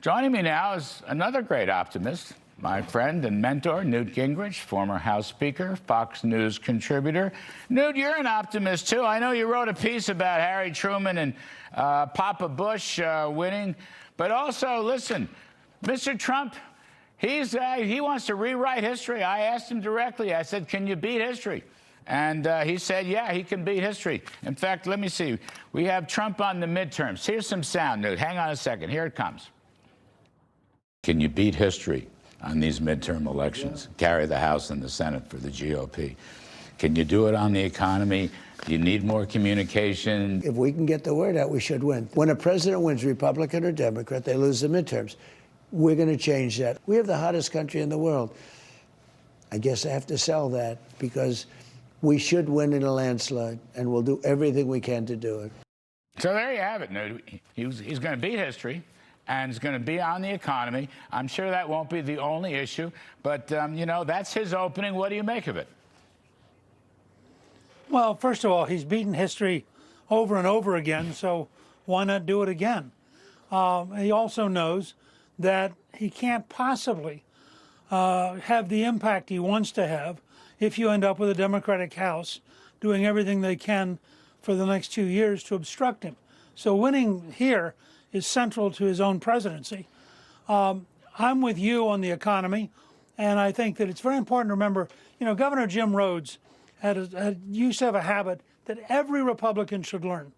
Joining me now is another great optimist, my friend and mentor, Newt Gingrich, former House Speaker, Fox News contributor. Newt, you're an optimist, too. I know you wrote a piece about Harry Truman and Papa Bush winning. But also, listen, Mr. Trump, he wants to rewrite history. I asked him directly. I said, can you beat history? And he said, yeah, he can beat history. In fact, let me see. We have Trump on the midterms. Here's some sound, Newt. Hang on a second. Here it comes. Can you beat history on these midterm elections? Carry the House and the Senate for the GOP. Can you do it on the economy? Do you need more communication? If we can get the word out, we should win. When a president wins, Republican or Democrat, they lose the midterms. We're going to change that. We have the hottest country in the world. I guess I have to sell that because we should win in a landslide, and we'll do everything we can to do it. So there you have it, Newt. He's going to beat history, and it's going to be on the economy. I'm sure that won't be the only issue, but, you know, that's his opening. What do you make of it? Well, first of all, he's beaten history over and over again, so why not do it again? He also knows that he can't possibly have the impact he wants to have if you end up with a Democratic House doing everything they can for the next 2 years to obstruct him. So winning here is central to his own presidency. I'm with you on the economy, and I think that it's very important to remember, you know, Governor Jim Rhodes used to have a habit that every Republican should learn.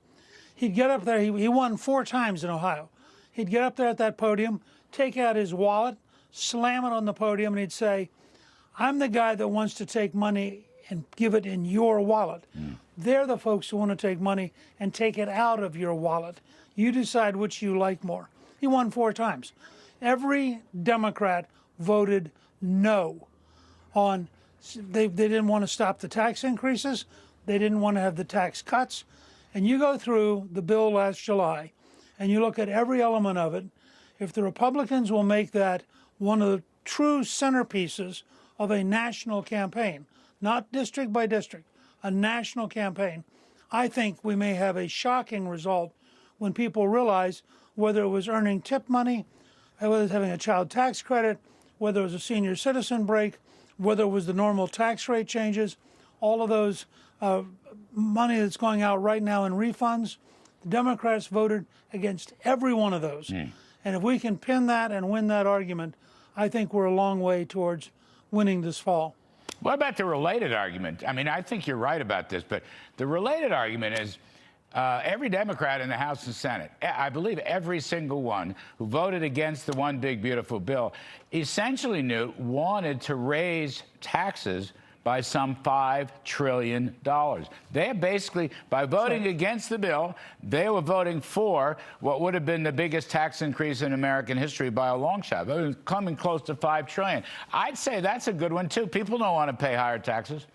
He'd get up there, he won 4 times in Ohio. He'd get up there at that podium, take out his wallet, slam it on the podium, and he'd say, I'm the guy that wants to take money and give it in your wallet. They're the folks who want to take money and take it out of your wallet. You decide which you like more. He won 4 times. Every Democrat voted no on, they didn't want to stop the tax increases. They didn't want to have the tax cuts. And you go through the bill last July and you look at every element of it. If the Republicans will make that one of the true centerpieces of a national campaign, not district by district, a national campaign, I think we may have a shocking result when people realize whether it was earning tip money, whether it was having a child tax credit, whether it was a senior citizen break, whether it was the normal tax rate changes, all of those money that's going out right now in refunds. The Democrats voted against every one of those. And if we can pin that and win that argument, I think we're a long way towards winning this fall. What about the related argument? I mean, I think you're right about this, but the related argument is every Democrat in the House and Senate, I believe every single one who voted against the one big beautiful bill, essentially, Newt, wanted to raise taxes by some $5 trillion. They basically, by voting against the bill, they were voting for what would have been the biggest tax increase in American history by a long shot. It was coming close to $5 trillion. I'd say that's a good one, too. People don't want to pay higher taxes.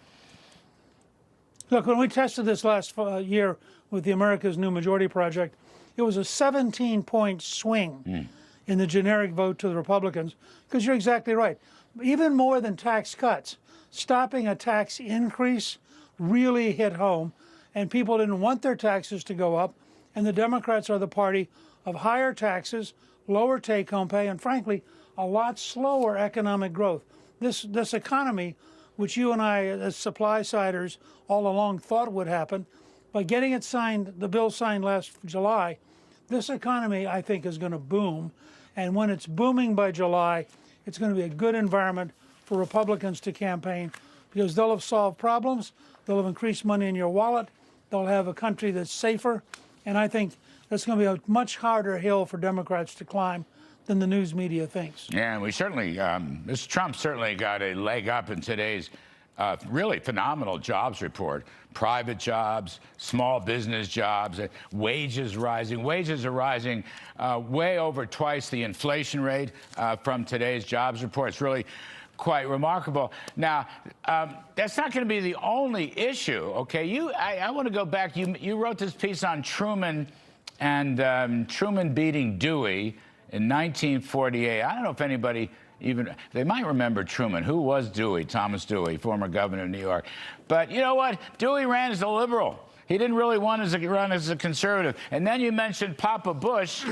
Look, when we tested this last year with the America's New Majority Project, it was a 17-point swing in the generic vote to the Republicans, because you're exactly right. Even more than tax cuts, stopping a tax increase really hit home, and people didn't want their taxes to go up, and the Democrats are the party of higher taxes, lower take-home pay, and frankly, a lot slower economic growth. This economy, which you and I as supply-siders all along thought would happen, by getting it signed, the bill signed last July, this economy, I think, is going to boom, and when it's booming by July, it's going to be a good environment for Republicans to campaign, because they'll have solved problems, they'll have increased money in your wallet, they'll have a country that's safer, and I think that's going to be a much harder hill for Democrats to climb than the news media thinks. Yeah, and we certainly, Mr. Trump certainly got a leg up in today's really phenomenal jobs report. Private jobs, small business jobs, wages rising. Wages are rising way over twice the inflation rate from today's jobs report. It's really quite remarkable. Now, that's not going to be the only issue, okay? I want to go back. You wrote this piece on Truman and Truman beating Dewey in 1948. I don't know if anybody they might remember Truman. Who was Dewey? Thomas Dewey, former governor of New York. But you know what? Dewey ran as a liberal. He didn't really want to run as a conservative. And then you mentioned Papa Bush.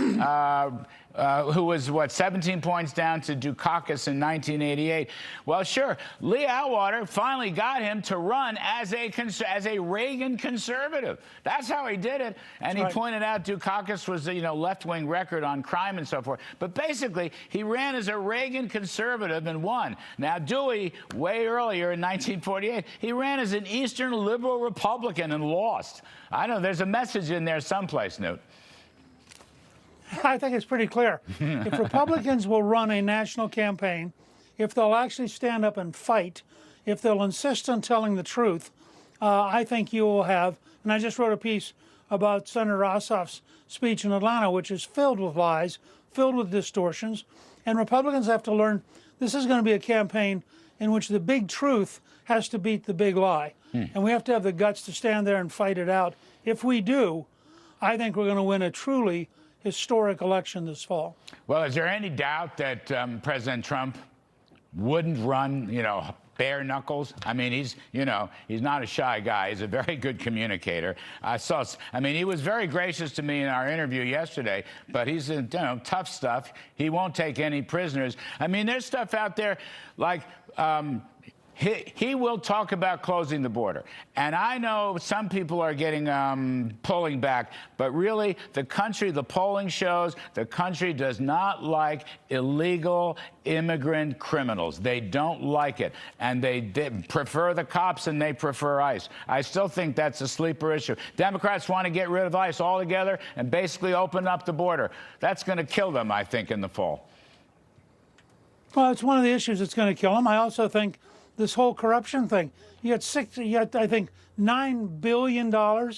who was, what, 17 points down to Dukakis in 1988. Well, sure, Lee Atwater finally got him to run as a Reagan conservative. That's how he did it. And he pointed out Dukakis was, left-wing record on crime and so forth. But basically, he ran as a Reagan conservative and won. Now, Dewey, way earlier in 1948, he ran as an Eastern liberal Republican and lost. I know there's a message in there someplace, Newt. I think it's pretty clear. If Republicans will run a national campaign, if they'll actually stand up and fight, if they'll insist on telling the truth, I think you will have, and I just wrote a piece about Senator Ossoff's speech in Atlanta, which is filled with lies, filled with distortions, and Republicans have to learn this is going to be a campaign in which the big truth has to beat the big lie. And we have to have the guts to stand there and fight it out. If we do, I think we're going to win a truly historic election this fall. Well, is there any doubt that President Trump wouldn't run, bare knuckles? I mean, he's not a shy guy. He's a very good communicator. He was very gracious to me in our interview yesterday, but he's, tough stuff. He won't take any prisoners. I mean, there's stuff out there like, he will talk about closing the border. And I know some people are getting pulling back, but really the polling shows the country does not like illegal immigrant criminals. They don't like it. And they prefer the cops and they prefer ICE. I still think that's a sleeper issue. Democrats want to get rid of ICE altogether and basically open up the border. That's going to kill them, I think, in the fall. Well, it's one of the issues that's going to kill them. I also think this whole corruption thing. You got I think, $9 billion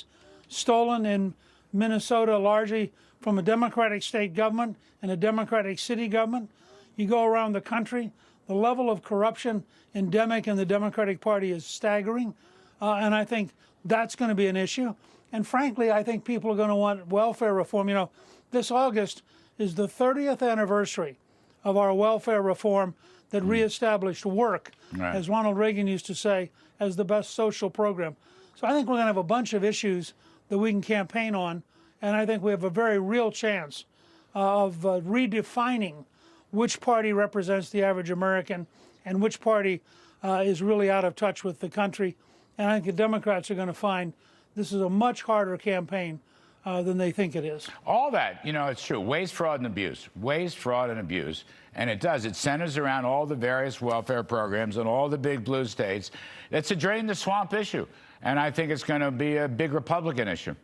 stolen in Minnesota, largely from a Democratic state government and a Democratic city government. You go around the country, the level of corruption endemic in the Democratic Party is staggering, and I think that's going to be an issue. And frankly, I think people are going to want welfare reform. This August is the 30th anniversary of our welfare reform that reestablished work, as Ronald Reagan used to say, as the best social program. So I think we're going to have a bunch of issues that we can campaign on, and I think we have a very real chance of redefining which party represents the average American and which party is really out of touch with the country. And I think the Democrats are going to find this is a much harder campaign than they think it is. All that, it's true. Waste, fraud, and abuse. Waste, fraud, and abuse. And it does. It centers around all the various welfare programs in all the big blue states. It's a drain the swamp issue. And I think it's going to be a big Republican issue.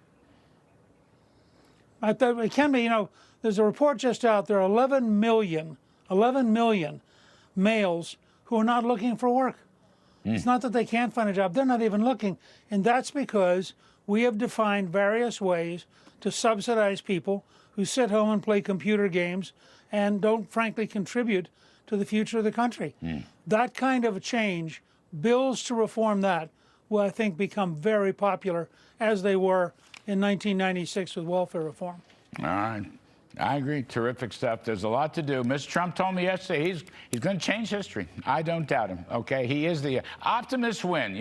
It can be, there's a report just out there, 11 million males who are not looking for work. It's not that they can't find a job. They're not even looking. And that's because we have defined various ways to subsidize people who sit home and play computer games and don't, frankly, contribute to the future of the country. That kind of a change, bills to reform that, will, I think, become very popular, as they were in 1996 with welfare reform. All right. I agree. Terrific stuff. There's a lot to do. Mr. Trump told me yesterday he's going to change history. I don't doubt him. Okay, he is the optimists win.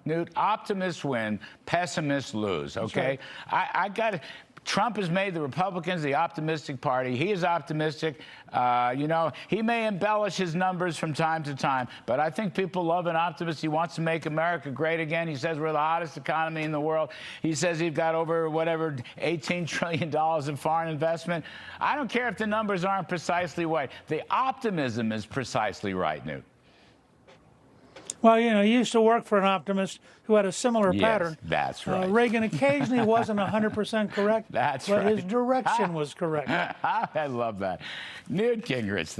Newt, optimists win, pessimists lose. Okay, I got it. Trump has made the Republicans the optimistic party. He is optimistic. He may embellish his numbers from time to time, but I think people love an optimist. He wants to make America great again. He says we're the hottest economy in the world. He says he's got over, $18 trillion in foreign investment. I don't care if the numbers aren't precisely right. The optimism is precisely right, Newt. Well, you used to work for an optimist who had a similar pattern. That's right. Reagan occasionally wasn't 100% correct, That's but right. his direction was correct. I love that. Newt Gingrich.